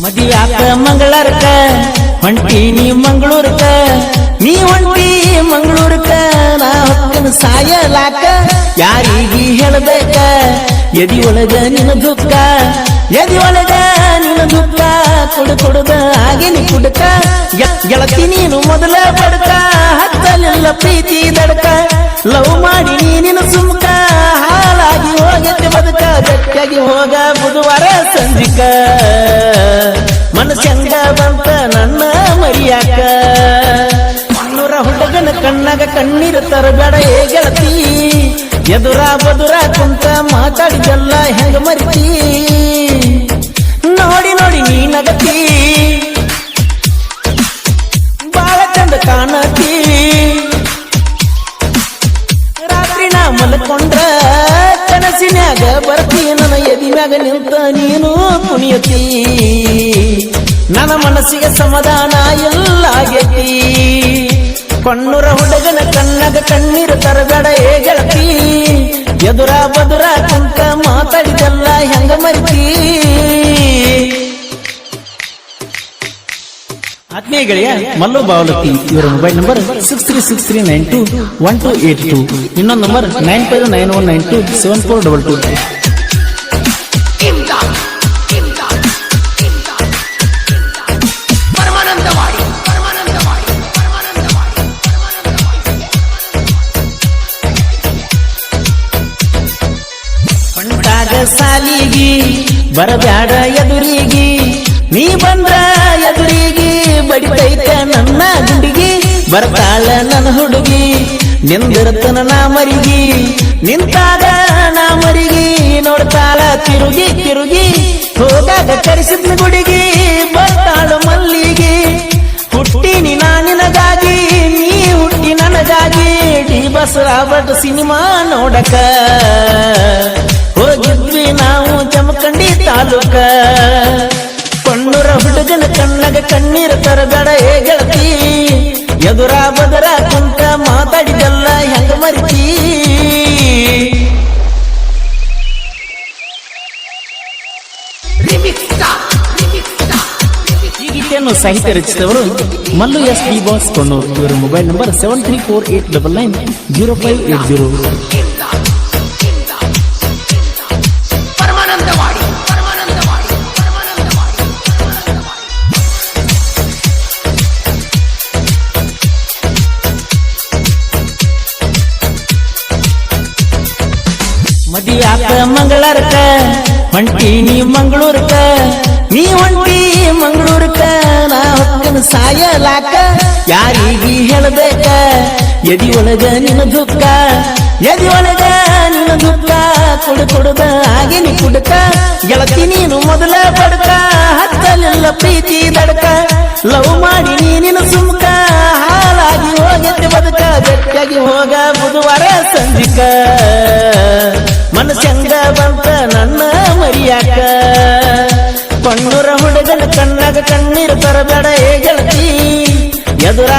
ಮದಿವ್ಯಾಕ ಮಂಗಳಾರಕ ಹೊಂಟಿ ನೀ ಮಂಗಳೂರಕ ನೀ ಹೊಂಟಿ ಮಂಗಳೂರಕ ನಾ ಹೊಕ್ಕನ ಸಾಯಲಾಕ ಯಾರಿಗಿ ಹೇಳಬೇಕ ಎದಿ ಒಳಗ ನಿನ್ನ ದುಃಖ ಎದಿ ಒಳಗ ನಿನ್ನ ದುಃಖ ಕುಡುದ ಆಗಿನಿ ಕುಡಕ ಗೆಳತಿ ನೀನು ಮೊದಲ ಬಡಕ ಹತ್ತಲಿಲ್ಲ ಪ್ರೀತಿ ದಡಕ ಲವ್ ಮಾಡಿ ನೀನಿನ ಸುಮ್ಕ ಹಾಲಾಗಿ ಹೋಗತ್ತೆ ಬದುಕ ಗಟ್ಟಿಯಾಗಿ ಹೋಗ ಬುಧವಾರ ಸಂಜಿಕ ಮನಸ್ಸಂಗ ಬಂತ ನನ್ನ ಮರಿಯಾಕ ಮಣ್ಣೂರ ಹುಡುಗನ ಕಣ್ಣಾಗ ಕಣ್ಣೀರು ತರಬೇಡ ಏ ಗೆಳತಿ ಎದುರ ಬದುರ ಕುಂತ ಮಾತಾಡಿದೆಲ್ಲ ಹೆಂಗ ಮರಿತಿ ನೋಡಿ ನೋಡಿ ನೀ ನಗತಿ ಬಾಳ ಚಂದ ಕಾಣತಿ ರಾತ್ರಿ ನಾ ಮಲ್ಕೊಂಡ್ರ ಕನಸಿನ್ಯಾಗ ಬರ್ತಿ ನನ್ನ ಎದಿಮ್ಯಾಗ ನಿಂತ ನೀನು ಕುಣಿಯತಿ ನನ್ನ ಮನಸ್ಸಿಗೆ ಸಮಾಧಾನ ಎಲ್ಲ ಆಗೈತಿ ಕಣ್ಣೂರ ಹುಡುಗನ ಕಣ್ಣಾಗ ಕಣ್ಣೀರು ತರಬೇಡ ಏ ಗೆಳತಿ ಎದುರ ಬದುರ ಕುಂತ ಮಾತಾಡಿದೆಲ್ಲ ಹೆಂಗ ಮರಿತಿ ಆತ್ಮೀಯ ಗೆಳೆಯ ಮಲ್ಲು ಬಾವಲತಿ ಇವರ ಮೊಬೈಲ್ ನಂಬರ್ 6363921282 ಇನ್ನೊಂದು ನಂಬರ್ 9591927422 ಸಾಲಿಗಿ ಬರಬ್ಯಾಡ ಎದುರಿಗಿ ನೀ ಬಂದ್ರ ಎದುರಿಗಿ ಬಡಿತೈತ ನನ್ನ ಗುಂಡಿಗಿ ಬರ್ತಾಳ ನನ್ನ ಹುಡುಗಿ ನಿಂದಿರ್ತನ ನಾ ಮರಿಗಿ ನಿಂತಾಗ ನಾ ಮರಿಗಿ ನೋಡ್ತಾಳ ತಿರುಗಿ ತಿರುಗಿ ಹೋಗಾಗ ಕರೆಸಿದ್ನ ಗುಡಿಗಿ ಬರ್ತಾಳ ಮಲ್ಲಿಗಿ ಹುಟ್ಟಿನಿ ನಾ ನಿನಗಾಗಿ ನೀ ಹುಟ್ಟಿ ನನಗಾಗಿ ಡಿ ಬಸ್ ರಾಬರ್ಟ್ ಸಿನಿಮಾ ನೋಡಕ ಹೋಗಿದ್ವಿ ನಾವು ಜಮಖಂಡಿ ತಾಲೂಕ ಕಣ್ಣೂರ ಹುಡುಗನ ಕಣ್ಣಾಗ ಕಣ್ಣೀರು ತರಬೇಡ ಏ ಗೆಳತಿ ಎದುರ ಬದರ ಕುಂತ ಮಾತಾಡಿದೆಲ್ಲ ಹೆಂಗ ಮರಿತಿ ಈ ಗೀತೆಯನ್ನು ಸಾಹಿತ್ಯ ರಚಿಸಿದವರು Mallu S D boss Konnur ಇವರ ಮೊಬೈಲ್ ನಂಬರ್ 7348990580 ಮದಿವ್ಯಾಕ ಮಂಗಳಾರಕ ಹೊಂಟಿ ನೀ ಮಂಗಳೂರಕ ನೀ ಹೊಂಟಿ ಮಂಗಳೂರಕ ನಾ ಹೊಕ್ಕನ ಸಾಯಲಾಕ ಯಾರಿಗಿ ಹೇಳಬೇಕ ಎದಿ ಒಳಗ ನಿನ್ನ ದುಃಖ ಎದಿ ಒಳಗ ನಿನ್ನ ದುಃಖ ಕುಡುದ ಆಗಿನಿ ಕುಡಕ ಗೆಳತಿ ನೀನು ಮೊದಲ ಬಡಕ ಹತ್ತಲಿಲ್ಲ ಪ್ರೀತಿ ದಡಕ ಲವ್ ಮಾಡಿ ನೀನಿನ ಸುಮ್ಕ ಹಾಲಾಗಿ ಹೋಗತ್ತೆ ಬದುಕ ಗಟ್ಟಿಯಾಗಿ ಹೋಗ ಬುಧವಾರ ಸಂಜಿಕ ಮನಸ್ಸಂಗ ಬಂತ ನನ್ನ ಮರಿಯಾಕ ಕಣ್ಣೂರ ಹುಡುಗನ ಕಣ್ಣಾಗ ಕಣ್ಣೀರು ತರಬೇಡ ಏ ಗೆಳತಿ ಎದುರ